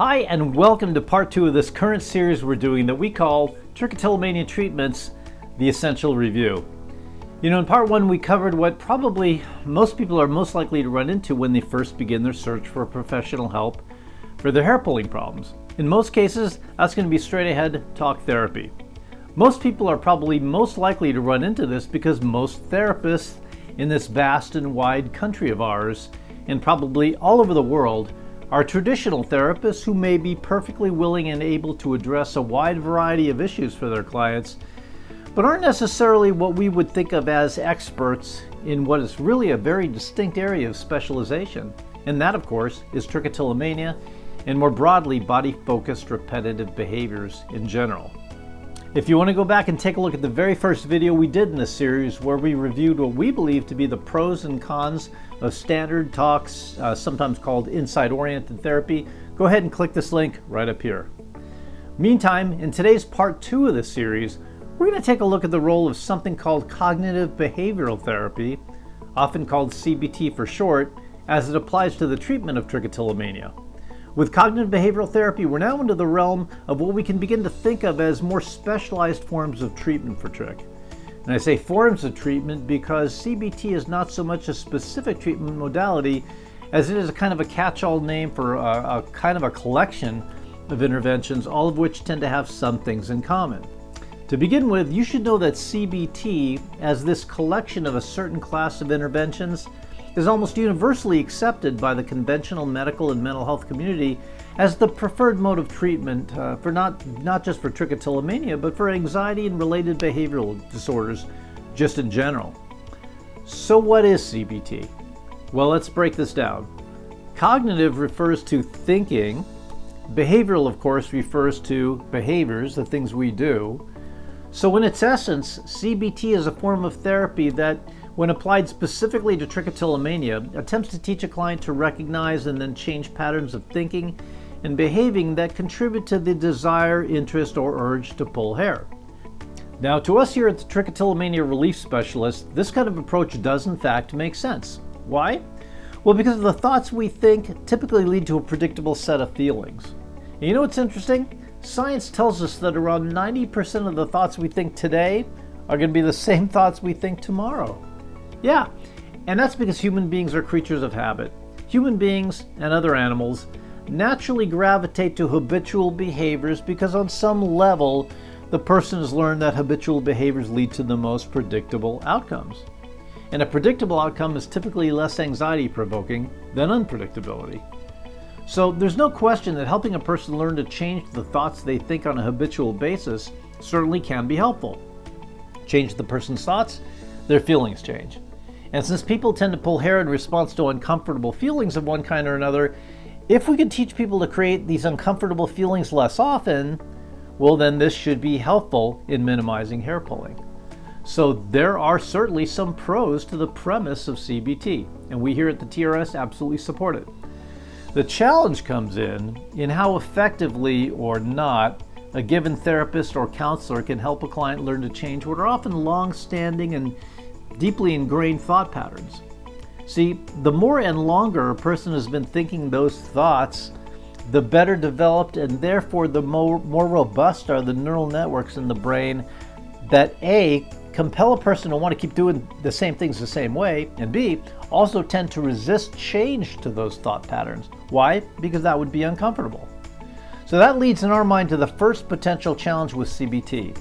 Hi, and welcome to part 2 of this current series we're doing that we call Trichotillomania Treatments, the Essential Review. In part 1 we covered what probably most people are most likely to run into when they first begin their search for professional help for their hair pulling problems. In most cases, that's going to be straight ahead talk therapy. Most people are probably most likely to run into this because most therapists in this vast and wide country of ours, and probably all over the world, are traditional therapists who may be perfectly willing and able to address a wide variety of issues for their clients, but aren't necessarily what we would think of as experts in what is really a very distinct area of specialization. And that, of course, is trichotillomania, and more broadly, body-focused repetitive behaviors in general. If you want to go back and take a look at the very first video we did in this series where we reviewed what we believe to be the pros and cons of standard talks, sometimes called insight-oriented therapy, go ahead and click this link right up here. Meantime, in today's part 2 of this series, we're going to take a look at the role of something called cognitive behavioral therapy, often called CBT for short, as it applies to the treatment of trichotillomania. With cognitive behavioral therapy, we're now into the realm of what we can begin to think of as more specialized forms of treatment for trich. And I say forms of treatment because CBT is not so much a specific treatment modality as it is a kind of a catch-all name for a kind of a collection of interventions, all of which tend to have some things in common. To begin with, you should know that CBT, as this collection of a certain class of interventions, is almost universally accepted by the conventional medical and mental health community as the preferred mode of treatment for not just for trichotillomania, but for anxiety and related behavioral disorders just in general. So what is CBT? Well, let's break this down. Cognitive refers to thinking. Behavioral, of course, refers to behaviors, the things we do. So in its essence, CBT is a form of therapy that, when applied specifically to trichotillomania, attempts to teach a client to recognize and then change patterns of thinking and behaving that contribute to the desire, interest, or urge to pull hair. Now, to us here at the Trichotillomania Relief Specialist, this kind of approach does in fact make sense. Why? Well, because the thoughts we think typically lead to a predictable set of feelings. And you know what's interesting? Science tells us that around 90% of the thoughts we think today are going to be the same thoughts we think tomorrow. Yeah, and that's because human beings are creatures of habit. Human beings and other animals naturally gravitate to habitual behaviors because on some level, the person has learned that habitual behaviors lead to the most predictable outcomes. And a predictable outcome is typically less anxiety-provoking than unpredictability. So there's no question that helping a person learn to change the thoughts they think on a habitual basis certainly can be helpful. Change the person's thoughts, their feelings change. And since people tend to pull hair in response to uncomfortable feelings of one kind or another, if we could teach people to create these uncomfortable feelings less often, well, then this should be helpful in minimizing hair pulling. So there are certainly some pros to the premise of CBT, and we here at the TRS absolutely support it. The challenge comes in how effectively or not a given therapist or counselor can help a client learn to change what are often long-standing and deeply ingrained thought patterns. See, the more and longer a person has been thinking those thoughts, the better developed and therefore the more robust are the neural networks in the brain that A, compel a person to want to keep doing the same things the same way, and B, also tend to resist change to those thought patterns. Why? Because that would be uncomfortable. So that leads in our mind to the first potential challenge with CBT.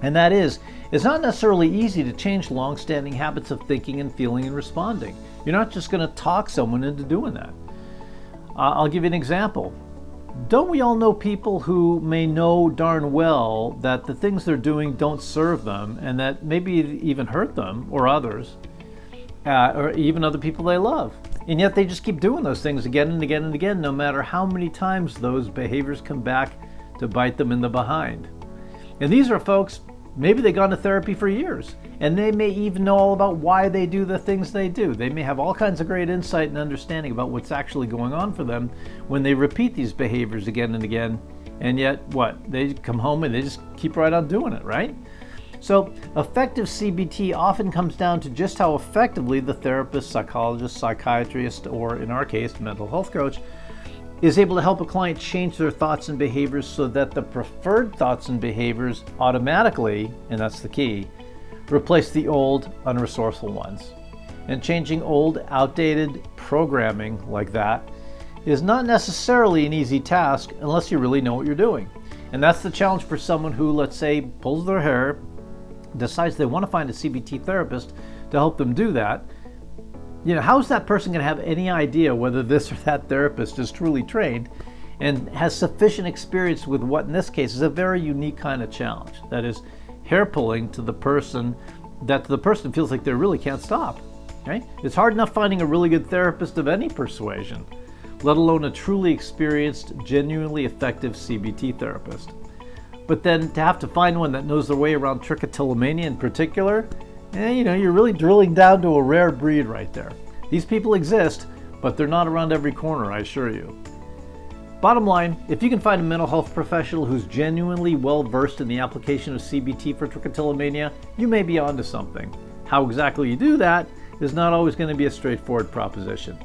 And that is, it's not necessarily easy to change long-standing habits of thinking and feeling and responding. You're not just going to talk someone into doing that. I'll give you an example. Don't we all know people who may know darn well that the things they're doing don't serve them and that maybe even hurt them or others, or even other people they love? And yet they just keep doing those things again and again and again, no matter how many times those behaviors come back to bite them in the behind. And these are folks, maybe they've gone to therapy for years, and they may even know all about why they do the things they do. They may have all kinds of great insight and understanding about what's actually going on for them when they repeat these behaviors again and again, and yet what? They come home and they just keep right on doing it, right? So effective CBT often comes down to just how effectively the therapist, psychologist, psychiatrist, or in our case, mental health coach, is able to help a client change their thoughts and behaviors so that the preferred thoughts and behaviors automatically, and that's the key, replace the old, unresourceful ones. And changing old, outdated programming like that is not necessarily an easy task unless you really know what you're doing. And that's the challenge for someone who, let's say, pulls their hair, decides they want to find a CBT therapist to help them do that. How is that person going to have any idea whether this or that therapist is truly trained and has sufficient experience with what in this case is a very unique kind of challenge? That is, hair pulling to the person that the person feels like they really can't stop. Right? It's hard enough finding a really good therapist of any persuasion, let alone a truly experienced, genuinely effective CBT therapist. But then to have to find one that knows their way around trichotillomania in particular, you're really drilling down to a rare breed right there. These people exist, but they're not around every corner, I assure you. Bottom line, if you can find a mental health professional who's genuinely well versed in the application of CBT for trichotillomania, you may be onto something. How exactly you do that is not always going to be a straightforward proposition.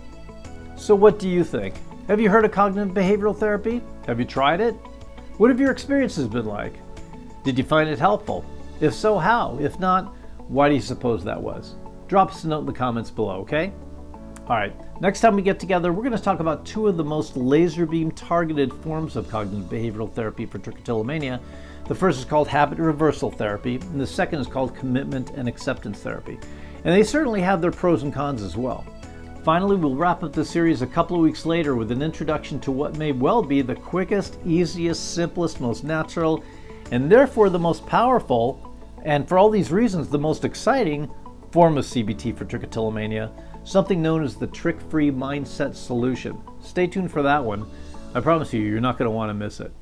So what do you think? Have you heard of cognitive behavioral therapy? Have you tried it? What have your experiences been like? Did you find it helpful? If so, how? If not, why do you suppose that was? Drop us a note in the comments below, okay? All right, next time we get together, we're going to talk about two of the most laser beam targeted forms of cognitive behavioral therapy for trichotillomania. The first is called habit reversal therapy, and the second is called commitment and acceptance therapy. And they certainly have their pros and cons as well. Finally, we'll wrap up the series a couple of weeks later with an introduction to what may well be the quickest, easiest, simplest, most natural, and therefore the most powerful, and for all these reasons, the most exciting form of CBT for trichotillomania, something known as the trick-free mindset solution. Stay tuned for that one. I promise you're not going to want to miss it.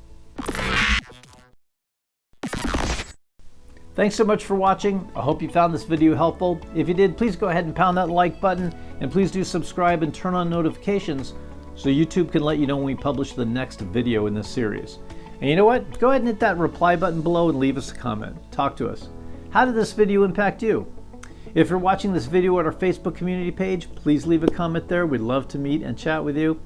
Thanks so much for watching. I hope you found this video helpful. If you did, please go ahead and pound that like button, and please do subscribe and turn on notifications so YouTube can let you know when we publish the next video in this series. And you know what? Go ahead and hit that reply button below and leave us a comment. Talk to us. How did this video impact you? If you're watching this video at our Facebook community page, please leave a comment there. We'd love to meet and chat with you.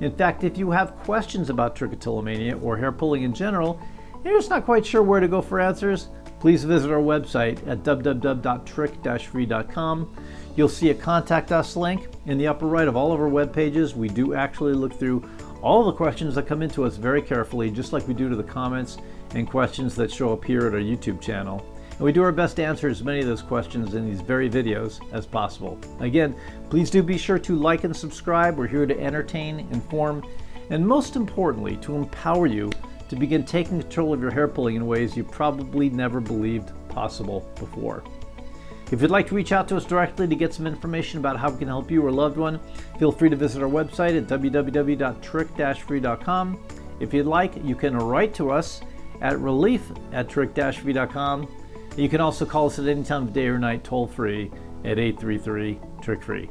In fact, if you have questions about trichotillomania or hair pulling in general, and you're just not quite sure where to go for answers, please visit our website at www.trick-free.com. You'll see a Contact Us link in the upper right of all of our web pages. We do actually look through all the questions that come into us very carefully, just like we do to the comments and questions that show up here at our YouTube channel. And we do our best to answer as many of those questions in these very videos as possible. Again, please do be sure to like and subscribe. We're here to entertain, inform, and most importantly, to empower you to begin taking control of your hair pulling in ways you probably never believed possible before. If you'd like to reach out to us directly to get some information about how we can help you or a loved one, feel free to visit our website at www.trick-free.com. If you'd like, you can write to us at relief@trick-free.com. You can also call us at any time of day or night toll-free at 833-TRICK-FREE.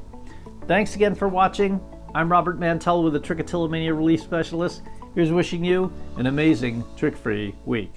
Thanks again for watching. I'm Robert Mantell with the Trichotillomania Relief Specialist. Here's wishing you an amazing trick-free week.